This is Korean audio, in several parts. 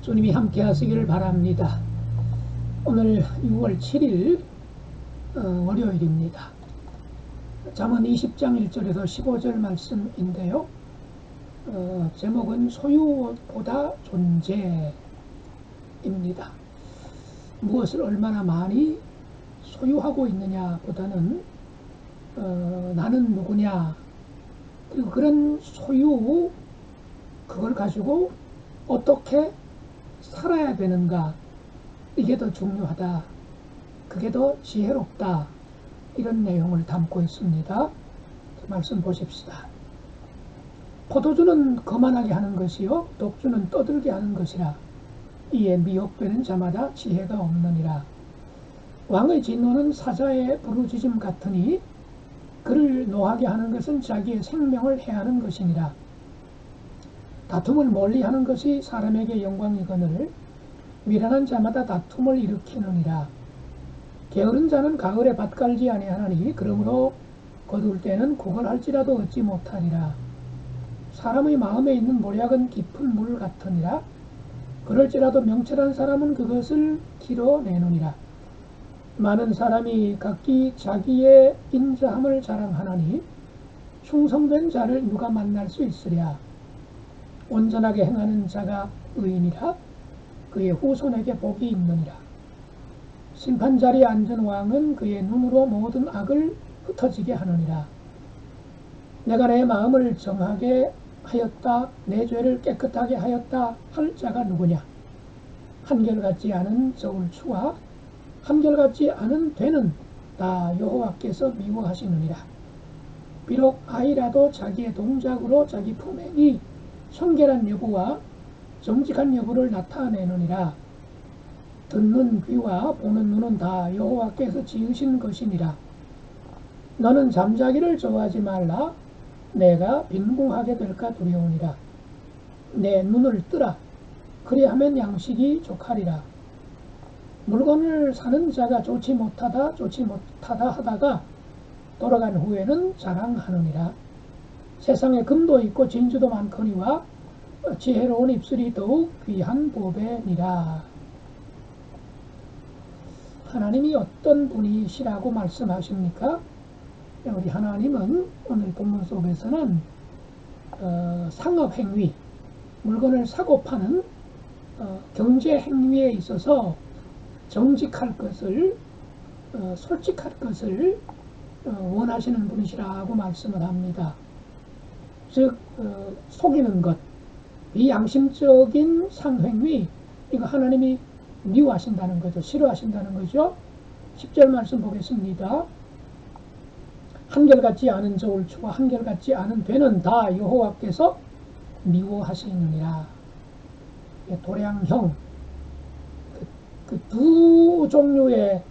주님이 함께 하시기를 바랍니다. 오늘 6월 7일 월요일입니다. 잠언 20장 1절에서 15절 말씀인데요. 제목은 소유보다 존재입니다. 무엇을 얼마나 많이 소유하고 있느냐 보다는 나는 누구냐, 그리고 그런 소유, 그걸 가지고 어떻게 살아야 되는가, 이게 더 중요하다, 그게 더 지혜롭다, 이런 내용을 담고 있습니다. 말씀 보십시다. 포도주는 거만하게 하는 것이요 독주는 떠들게 하는 것이라. 이에 미혹되는 자마다 지혜가 없느니라. 왕의 진노는 사자의 부르짖음 같으니 그를 노하게 하는 것은 자기의 생명을 해하는 것이니라. 다툼을 멀리하는 것이 사람에게 영광이거늘 미련한 자마다 다툼을 일으키느니라. 게으른 자는 가을에 밭 갈지 아니하나니 그러므로 거둘 때는 구걸할지라도 얻지 못하리라. 사람의 마음에 있는 모략은 깊은 물 같으니라. 그럴지라도 명철한 사람은 그것을 길어내느니라. 많은 사람이 각기 자기의 인자함을 자랑하나니 충성된 자를 누가 만날 수 있으랴. 온전하게 행하는 자가 의인이라. 그의 후손에게 복이 있느니라. 심판자리에 앉은 왕은 그의 눈으로 모든 악을 흩어지게 하느니라. 내가 내 마음을 정하게 하였다, 내 죄를 깨끗하게 하였다 할 자가 누구냐. 한결같지 않은 저울추와 한결같지 않은 되는 다 여호와께서 미워하시느니라. 비록 아이라도 자기의 동작으로 자기 품행이 청결한 여부와 정직한 여부를 나타내느니라. 듣는 귀와 보는 눈은 다 여호와께서 지으신 것이니라. 너는 잠자기를 좋아하지 말라. 내가 빈궁하게 될까 두려우니라. 내 눈을 뜨라. 그리하면 양식이 족하리라. 물건을 사는 자가 좋지 못하다 하다가 돌아간 후에는 자랑하느니라. 세상에 금도 있고 진주도 많거니와 지혜로운 입술이 더욱 귀한 보배니라. 하나님이 어떤 분이시라고 말씀하십니까? 우리 하나님은 오늘 본문 속에서는 상업행위, 물건을 사고 파는 경제행위에 있어서 정직할 것을, 솔직할 것을 원하시는 분이시라고 말씀을 합니다. 즉 속이는 것, 비양심적인 상행위, 이거 하나님이 미워하신다는 거죠. 싫어하신다는 거죠. 10절 말씀 보겠습니다. 한결같지 않은 저울추와 한결같지 않은 배는 다 여호와께서 미워하시느니라. 도량형, 그 두 종류의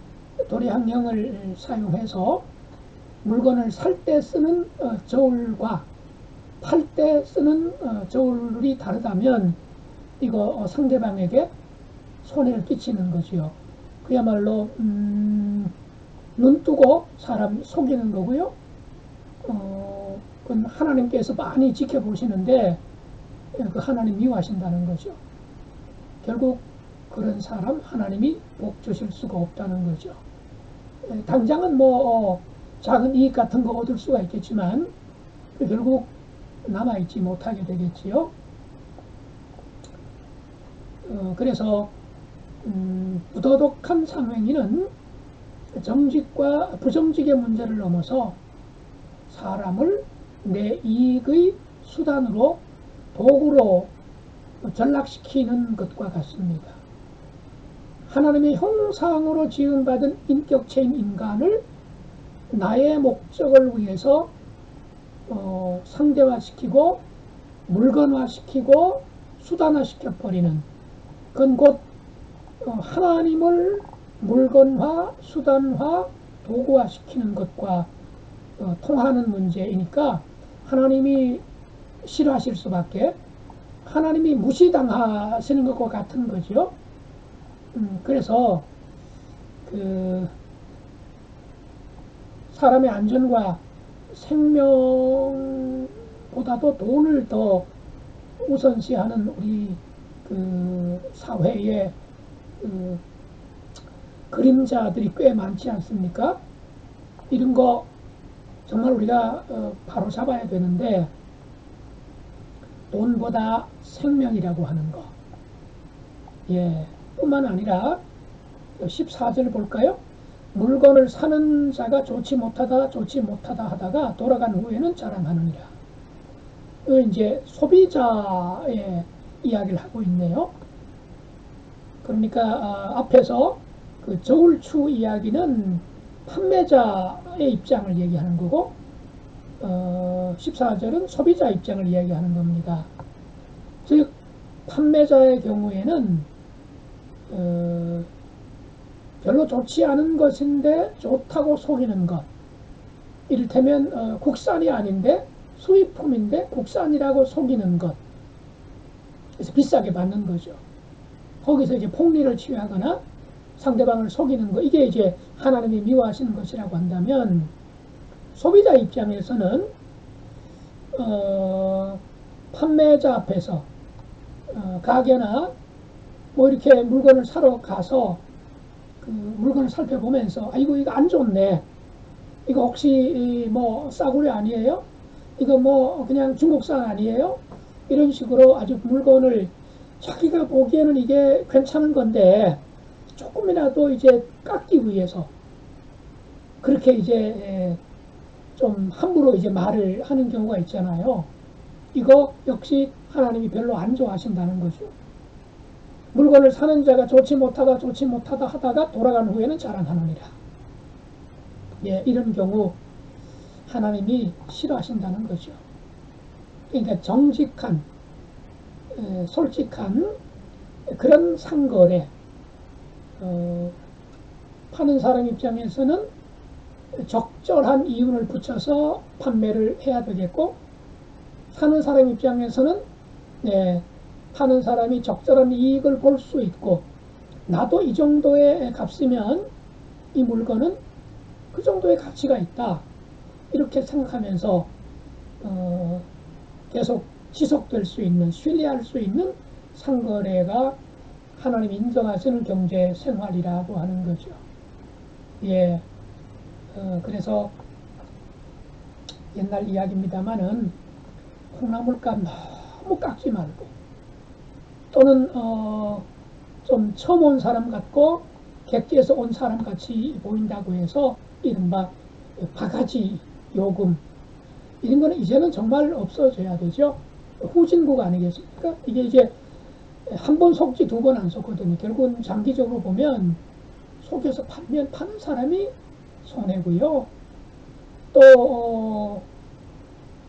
도량형을 사용해서 물건을 살 때 쓰는 저울과 팔 때 쓰는 저울이 다르다면 이거 상대방에게 손해를 끼치는 거지요. 그야말로 눈 뜨고 사람 속이는 거고요. 그건 하나님께서 많이 지켜보시는데 그 하나님 미워하신다는 거죠. 결국 그런 사람 하나님이 복 주실 수가 없다는 거죠. 당장은 뭐 작은 이익 같은 거 얻을 수가 있겠지만 결국 남아있지 못하게 되겠지요. 그래서 부도덕한 상행위는 정직과 부정직의 문제를 넘어서 사람을 내 이익의 수단으로, 도구로 전락시키는 것과 같습니다. 하나님의 형상으로 지음받은 인격체인 인간을 나의 목적을 위해서 상대화시키고 물건화시키고 수단화시켜버리는, 그건 곧 하나님을 물건화, 수단화, 도구화시키는 것과 통하는 문제이니까 하나님이 싫어하실 수밖에, 하나님이 무시당하시는 것과 같은 거죠. 그래서 그 사람의 안전과 생명보다도 돈을 더 우선시하는 우리 그 사회에 그림자들이 꽤 많지 않습니까? 이런 거 정말 우리가 바로 잡아야 되는데, 돈보다 생명이라고 하는 거. 예, 뿐만 아니라 14절 볼까요? 물건을 사는 자가 좋지 못하다 하다가 돌아간 후에는 자랑하느니라. 이제 소비자의 이야기를 하고 있네요. 그러니까 앞에서 그 저울추 이야기는 판매자의 입장을 얘기하는 거고, 14절은 소비자 입장을 이야기하는 겁니다. 즉 판매자의 경우에는 별로 좋지 않은 것인데 좋다고 속이는 것, 이를테면 국산이 아닌데 수입품인데 국산이라고 속이는 것, 그래서 비싸게 받는 거죠. 거기서 이제 폭리를 취하거나 상대방을 속이는 것, 이게 이제 하나님이 미워하시는 것이라고 한다면, 소비자 입장에서는 판매자 앞에서 가게나 뭐 이렇게 물건을 사러 가서 그 물건을 살펴보면서, 아이고 이거 안 좋네, 이거 혹시 뭐 싸구려 아니에요? 이거 뭐 그냥 중국산 아니에요? 이런 식으로 아주 물건을 자기가 보기에는 이게 괜찮은 건데 조금이라도 이제 깎기 위해서 그렇게 이제 좀 함부로 이제 말을 하는 경우가 있잖아요. 이거 역시 하나님이 별로 안 좋아하신다는 거죠. 물건을 사는 자가 좋지 못하다 하다가 돌아간 후에는 자랑하느니라. 예, 이런 경우 하나님이 싫어하신다는 거죠. 그러니까 정직한, 솔직한 그런 상거래, 파는 사람 입장에서는 적절한 이윤을 붙여서 판매를 해야 되겠고, 사는 사람 입장에서는 파는 사람이 적절한 이익을 볼 수 있고, 나도 이 정도의 값이면 이 물건은 그 정도의 가치가 있다, 이렇게 생각하면서 계속 지속될 수 있는, 신뢰할 수 있는 상거래가 하나님 인정하시는 경제 생활이라고 하는 거죠. 예, 그래서 옛날 이야기입니다만은 콩나물값 너무 깎지 말고, 또는 좀 처음 온 사람 같고 객지에서 온 사람 같이 보인다고 해서 이른바 바가지 요금, 이런 거는 이제는 정말 없어져야 되죠. 후진국 아니겠습니까? 이게 이제 한 번 속지 두 번 안 속거든요. 결국은 장기적으로 보면 속여서 팔면 파는 사람이 손해고요. 또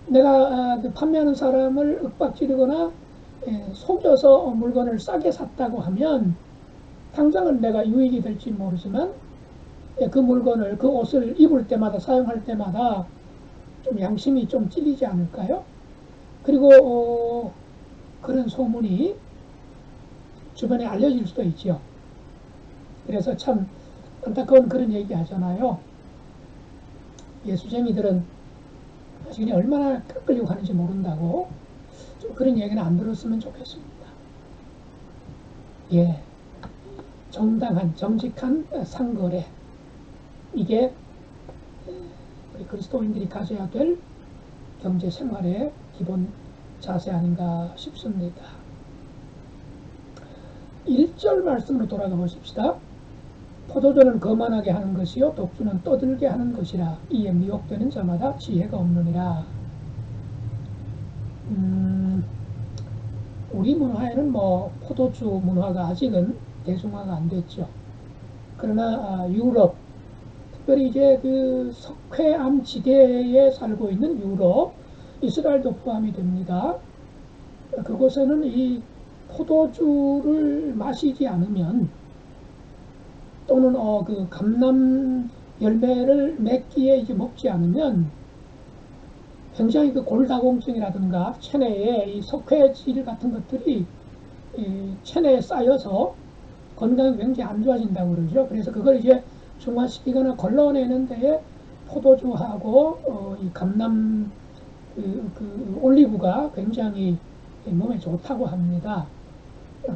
내가 판매하는 사람을 윽박지르거나 속여서 물건을 싸게 샀다고 하면 당장은 내가 유익이 될지 모르지만 그 물건을, 그 옷을 입을 때마다, 사용할 때마다 좀 양심이 좀 찔리지 않을까요? 그리고 그런 소문이 주변에 알려질 수도 있죠. 그래서 참 안타까운 그런 얘기 하잖아요. 예수쟁이들은 자신이 얼마나 깎으려고 하는지 모른다고. 좀 그런 얘기는 안 들었으면 좋겠습니다. 예, 정당한, 정직한 상거래, 이게 우리 그리스도인들이 가져야 될 경제 생활의 기본 자세 아닌가 싶습니다. 1절 말씀으로 돌아가 보십시다. 포도주는 거만하게 하는 것이요 독주는 떠들게 하는 것이라. 이에 미혹되는 자마다 지혜가 없느니라. 우리 문화에는 뭐 포도주 문화가 아직은 대중화가 안 됐죠. 그러나 유럽, 특별히 이제 그 석회암 지대에 살고 있는 유럽, 이스라엘도 포함이 됩니다. 그곳에는 이 포도주를 마시지 않으면, 또는 그 감람 열매를 맺기에 이제 먹지 않으면 굉장히 그 골다공증이라든가 체내에 이 석회질 같은 것들이 체내에 쌓여서 건강이 굉장히 안 좋아진다고 그러죠. 그래서 그걸 이제 중화시키거나 걸러내는 데에 포도주하고 이 감람 그 올리브가 굉장히 몸에 좋다고 합니다.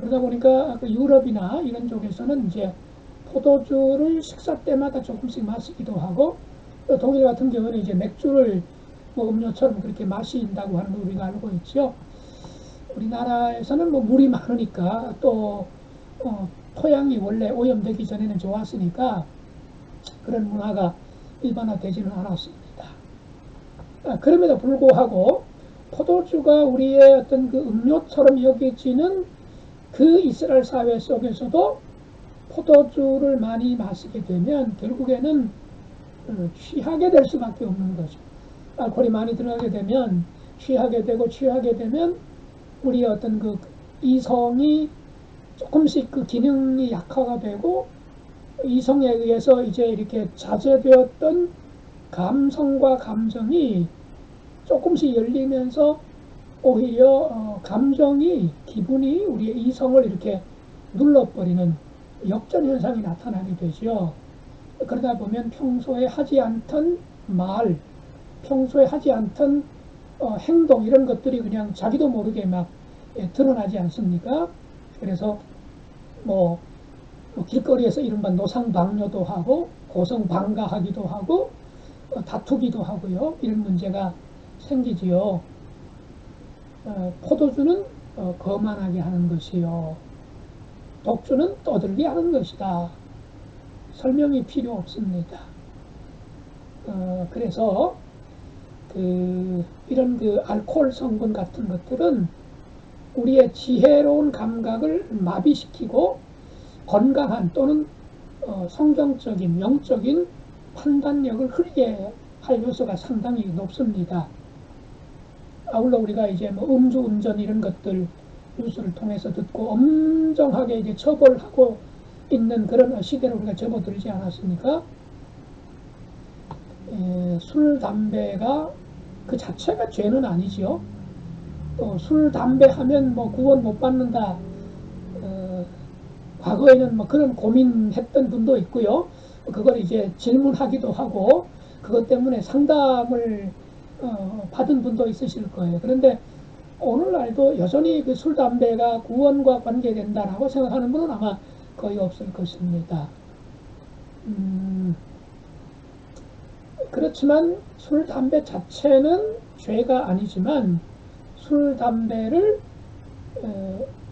그러다 보니까 그 유럽이나 이런 쪽에서는 이제 포도주를 식사 때마다 조금씩 마시기도 하고, 또 독일 같은 경우는 이제 맥주를 뭐 음료처럼 그렇게 마신다고 하는 걸 우리가 알고 있죠. 우리나라에서는 뭐 물이 많으니까 또 토양이 원래 오염되기 전에는 좋았으니까 그런 문화가 일반화되지는 않았습니다. 그럼에도 불구하고 포도주가 우리의 어떤 그 음료처럼 여겨지는 그 이스라엘 사회 속에서도 포도주를 많이 마시게 되면 결국에는 취하게 될 수밖에 없는 거죠. 알코올이 많이 들어가게 되면 취하게 되고, 취하게 되면 우리의 어떤 그 이성이 조금씩 그 기능이 약화가 되고, 이성에 의해서 이제 이렇게 자제되었던 감성과 감정이 조금씩 열리면서 오히려 감정이, 기분이 우리의 이성을 이렇게 눌러버리는 역전 현상이 나타나게 되죠. 그러다 보면 평소에 하지 않던 말, 평소에 하지 않던 행동, 이런 것들이 그냥 자기도 모르게 막 드러나지 않습니까? 그래서 뭐 길거리에서 이른바 노상방뇨도 하고 고성방가하기도 하고 다투기도 하고요. 이런 문제가 생기지요. 포도주는 거만하게 하는 것이요, 독주는 떠들게 하는 것이다. 설명이 필요 없습니다. 그래서 이런 그 알코올 성분 같은 것들은 우리의 지혜로운 감각을 마비시키고 건강한 또는 성경적인, 영적인 판단력을 흐리게 할 요소가 상당히 높습니다. 아울러 우리가 이제 뭐 음주운전 이런 것들 뉴스를 통해서 듣고 엄정하게 이제 처벌하고 있는 그런 시대로 우리가 접어들지 않았습니까? 술, 담배가 그 자체가 죄는 아니지요. 또 술, 담배 하면 뭐 구원 못 받는다. 과거에는 뭐 그런 고민했던 분도 있고요. 그걸 이제 질문하기도 하고 그것 때문에 상담을 받은 분도 있으실 거예요. 그런데 오늘날도 여전히 그 술, 담배가 구원과 관계된다라고 생각하는 분은 아마 거의 없을 것입니다. 그렇지만 술, 담배 자체는 죄가 아니지만 술, 담배를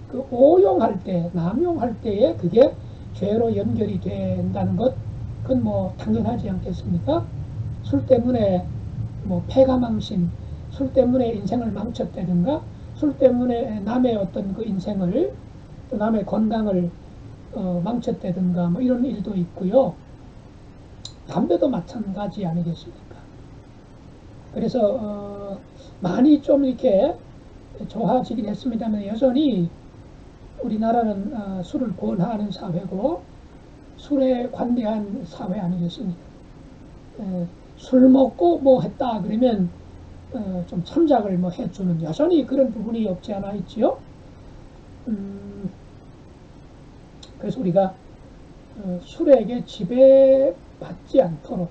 그 오용할 때, 남용할 때에 그게 죄로 연결이 된다는 것, 그건 뭐 당연하지 않겠습니까? 술 때문에 뭐 패가망신, 술 때문에 인생을 망쳤다든가, 술 때문에 남의 어떤 그 인생을, 또 남의 건강을 망쳤다든가, 뭐 이런 일도 있고요. 담배도 마찬가지 아니겠습니까? 그래서 많이 좀 이렇게 좋아지긴 했습니다만 여전히 우리나라는 술을 권하는 사회고 술에 관대한 사회 아니겠습니까? 술 먹고 뭐 했다 그러면 좀 참작을 뭐 해주는 여전히 그런 부분이 없지 않아 있지요. 그래서 우리가 술에게 지배받지 않도록,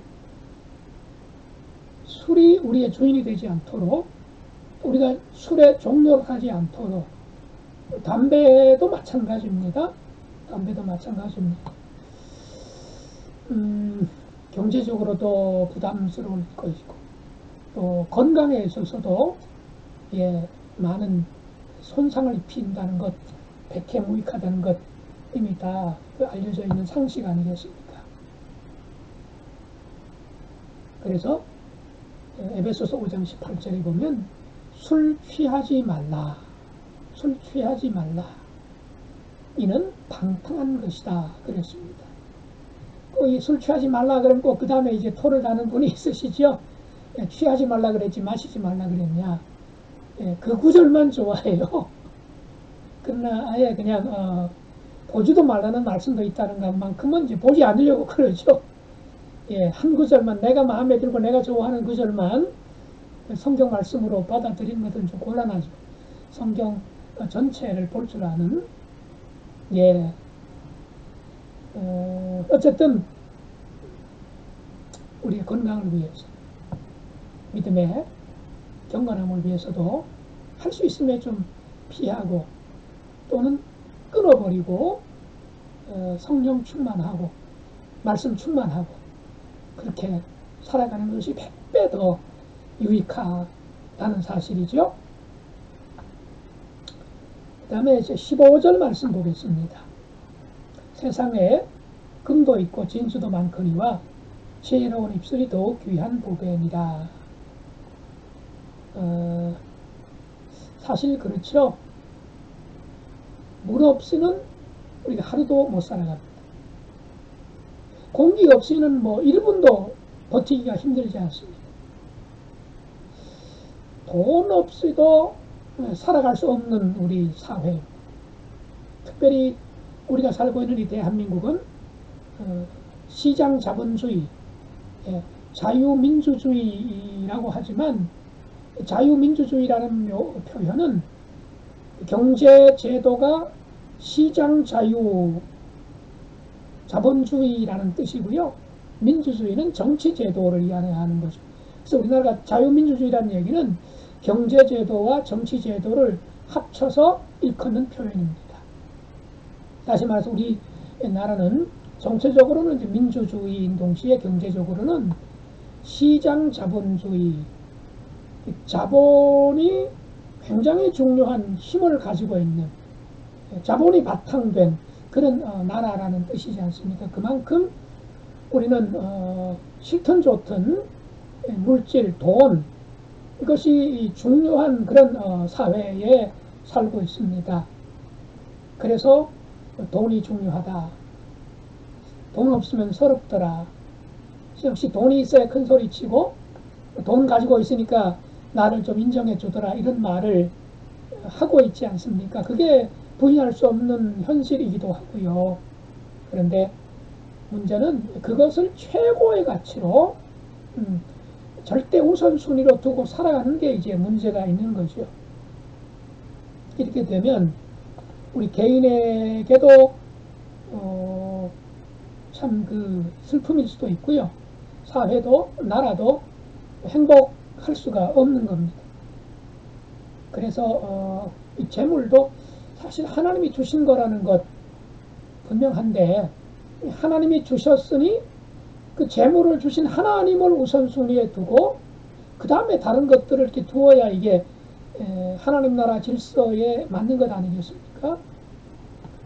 술이 우리의 주인이 되지 않도록, 우리가 술에 종노릇하지 않도록, 담배도 마찬가지입니다. 담배도 마찬가지입니다. 경제적으로도 부담스러울 것이고 또 건강에 있어서도 많은 손상을 입힌다는 것, 백해무익하다는 것 이미 다 알려져 있는 상식 아니겠습니까? 그래서 에베소서 5장 18절에 보면 술 취하지 말라, 술 취하지 말라, 이는 방탕한 것이다 그랬습니다. 술 취하지 말라 그러면 꼭 그 다음에 이제 토를 다는 분이 있으시죠. 취하지 말라 그랬지 마시지 말라 그랬냐. 그 구절만 좋아해요. 그러나 아예 그냥 보지도 말라는 말씀도 있다는 것만큼은 이제 보지 않으려고 그러죠. 한 구절만, 내가 마음에 들고 내가 좋아하는 구절만 성경 말씀으로 받아들이는 것은 좀 곤란하죠. 성경 전체를 볼 줄 아는. 어쨌든 우리의 건강을 위해서, 믿음의 경건함을 위해서도 할 수 있으면 좀 피하고, 또는 버리고 성령 충만하고 말씀 충만하고 그렇게 살아가는 것이 100배 더 유익하다는 사실이죠. 그 다음에 이제 15절 말씀 보겠습니다. 세상에 금도 있고 진수도 많거니와 지혜로운 입술이 더욱 귀한 보배니라. 사실 그렇죠. 물 없이는 우리가 하루도 못 살아갑니다. 공기 없이는 뭐 1분도 버티기가 힘들지 않습니다. 돈 없이도 살아갈 수 없는 우리 사회, 특별히 우리가 살고 있는 이 대한민국은 시장 자본주의, 자유민주주의라고 하지만 자유민주주의라는 표현은 경제 제도가 시장 자유 자본주의라는 뜻이고요. 민주주의는 정치 제도를 이야기하는 거죠. 그래서 우리나라가 자유민주주의라는 얘기는 경제 제도와 정치 제도를 합쳐서 일컫는 표현입니다. 다시 말해서 우리 나라는 정체적으로는 이제 민주주의인 동시에 경제적으로는 시장 자본주의, 자본이 굉장히 중요한 힘을 가지고 있는, 자본이 바탕된 그런 나라라는 뜻이지 않습니까? 그만큼 우리는 싫든 좋든 물질, 돈, 이것이 중요한 그런 사회에 살고 있습니다. 그래서 돈이 중요하다. 돈 없으면 서럽더라. 역시 돈이 있어야 큰 소리 치고 돈 가지고 있으니까 나를 좀 인정해 주더라, 이런 말을 하고 있지 않습니까? 그게 부인할 수 없는 현실이기도 하고요. 그런데 문제는 그것을 최고의 가치로 절대 우선순위로 두고 살아가는 게 이제 문제가 있는 거죠. 이렇게 되면 우리 개인에게도 참 그 슬픔일 수도 있고요. 사회도 나라도 행복할 수가 없는 겁니다. 그래서 이 재물도 사실 하나님이 주신 거라는 것 분명한데, 하나님이 주셨으니 그 재물을 주신 하나님을 우선순위에 두고 그 다음에 다른 것들을 이렇게 두어야 이게 하나님 나라 질서에 맞는 것 아니겠습니까?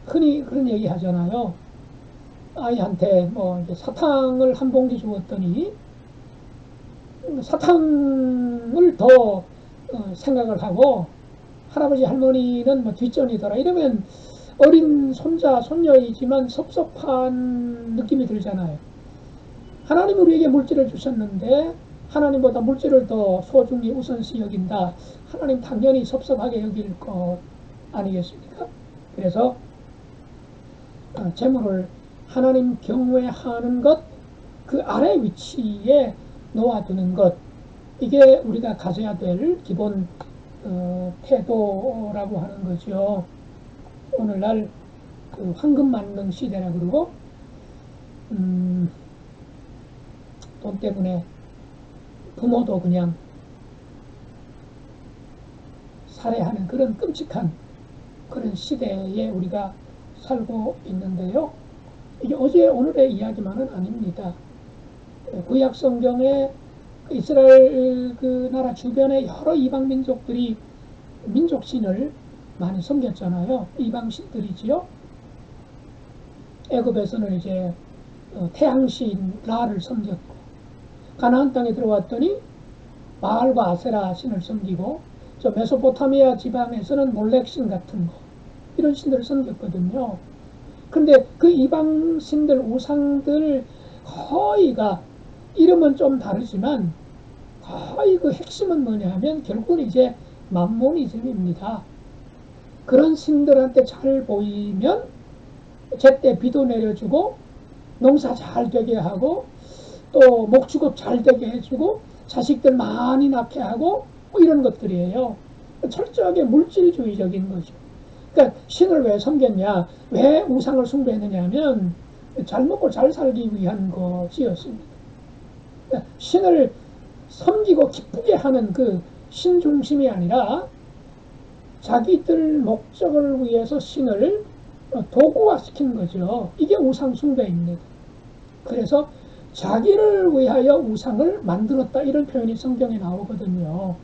흔히 그런 얘기 하잖아요. 아이한테 뭐 이제 사탕을 한 봉지 주었더니 사탕을 더 생각을 하고 할아버지 할머니는 뭐 뒷전이더라, 이러면 어린 손자 손녀이지만 섭섭한 느낌이 들잖아요. 하나님이 우리에게 물질을 주셨는데 하나님보다 물질을 더 소중히 우선시 여긴다. 하나님 당연히 섭섭하게 여길 것 아니겠습니까? 그래서 재물을 하나님 경외하는 것, 그 아래 위치에 놓아두는 것, 이게 우리가 가져야 될 기본 태도라고 하는 거죠. 오늘날 그 황금만능 시대라 그러고 돈 때문에 부모도 그냥 살해하는 그런 끔찍한 그런 시대에 우리가 살고 있는데요. 이게 어제 오늘의 이야기만은 아닙니다. 구약 성경에 이스라엘 그 나라 주변에 여러 이방 민족들이 민족신을 많이 섬겼잖아요. 이방신들이지요. 애굽에서는 이제 태양신 라를 섬겼고, 가나안 땅에 들어왔더니 바알과 아세라 신을 섬기고, 저 메소포타미아 지방에서는 몰렉신 같은 거, 이런 신들을 섬겼거든요. 근데 그 이방 신들, 우상들 거의가 이름은 좀 다르지만 거의 그 핵심은 뭐냐 하면 결국은 이제 맘모니즘입니다. 그런 신들한테 잘 보이면 제때 비도 내려주고 농사 잘 되게 하고 또 목축업 잘 되게 해주고 자식들 많이 낳게 하고 뭐 이런 것들이에요. 철저하게 물질주의적인 거죠. 그러니까 신을 왜 섬겼냐, 왜 우상을 숭배했느냐 하면 잘 먹고 잘 살기 위한 것이었습니다. 그러니까 신을 섬기고 기쁘게 하는 그 신중심이 아니라 자기들 목적을 위해서 신을 도구화시킨 거죠. 이게 우상 숭배입니다. 그래서 자기를 위하여 우상을 만들었다 이런 표현이 성경에 나오거든요.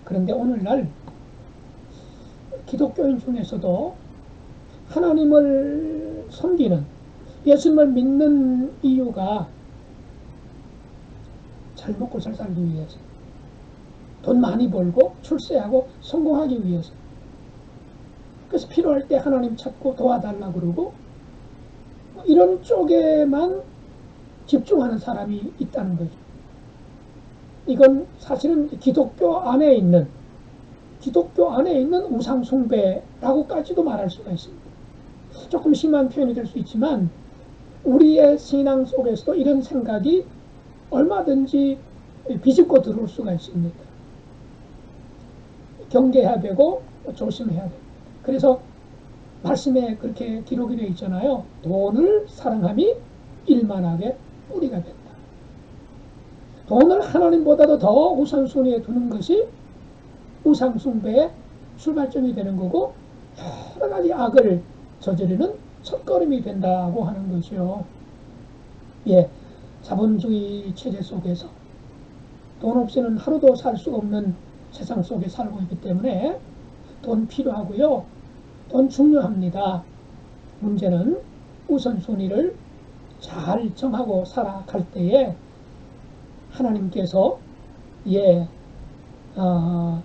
그런데 오늘날 기독교인 중에서도 하나님을 섬기는, 예수님을 믿는 이유가 잘 먹고 잘 살기 위해서, 돈 많이 벌고 출세하고 성공하기 위해서, 그래서 필요할 때 하나님 찾고 도와달라 그러고 이런 쪽에만 집중하는 사람이 있다는 거죠. 이건 사실은 기독교 안에 있는 우상 숭배라고까지도 말할 수가 있습니다. 조금 심한 표현이 될 수 있지만 우리의 신앙 속에서도 이런 생각이 얼마든지 비집고 들어올 수가 있습니다. 경계해야 되고 조심해야 됩니다. 그래서 말씀에 그렇게 기록이 되어 있잖아요. 돈을 사랑함이 일만하게 뿌리가 된다. 돈을 하나님보다도 더 우선순위에 두는 것이 우상 숭배의 출발점이 되는 거고 여러 가지 악을 저지르는 첫걸음이 된다고 하는 것이요. 예, 자본주의 체제 속에서 돈 없이는 하루도 살 수 없는 세상 속에 살고 있기 때문에 돈 필요하고요. 돈 중요합니다. 문제는 우선순위를 잘 정하고 살아갈 때에 하나님께서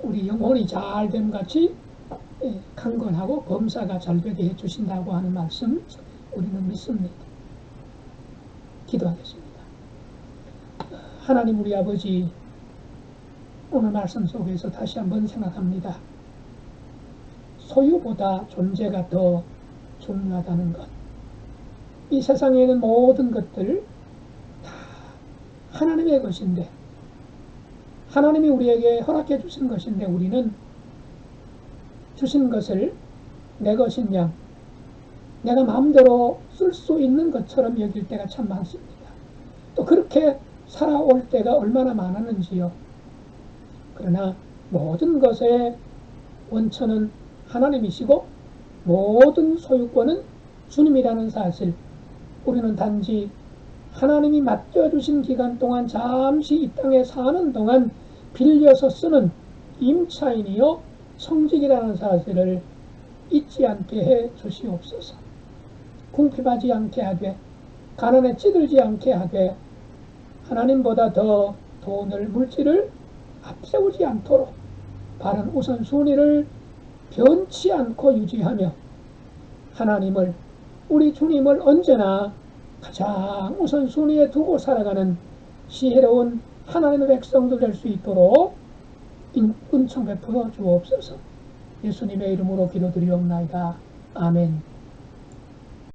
우리 영혼이 잘 됨 같이 강건하고 범사가 잘 되게 해주신다고 하는 말씀 우리는 믿습니다. 기도하겠습니다. 하나님 우리 아버지, 오늘 말씀 속에서 다시 한번 생각합니다. 소유보다 존재가 더 중요하다는 것. 이 세상에 있는 모든 것들 다 하나님의 것인데, 하나님이 우리에게 허락해 주신 것인데 우리는 주신 것을 내 것인 양 내가 마음대로 쓸 수 있는 것처럼 여길 때가 참 많습니다. 또 그렇게 살아올 때가 얼마나 많았는지요. 그러나 모든 것의 원천은 하나님이시고 모든 소유권은 주님이라는 사실, 우리는 단지 하나님이 맡겨주신 기간 동안 잠시 이 땅에 사는 동안 빌려서 쓰는 임차인이요 성직이라는 사실을 잊지 않게 해 주시옵소서. 궁핍하지 않게 하되 가난에 찌들지 않게 하되 하나님보다 더 돈을, 물질을 앞세우지 않도록 바른 우선순위를 변치 않고 유지하며 하나님을, 우리 주님을 언제나 가장 우선순위에 두고 살아가는 지혜로운 하나님의 백성들 될 수 있도록 은총 베풀어 주옵소서. 예수님의 이름으로 기도드리옵나이다. 아멘.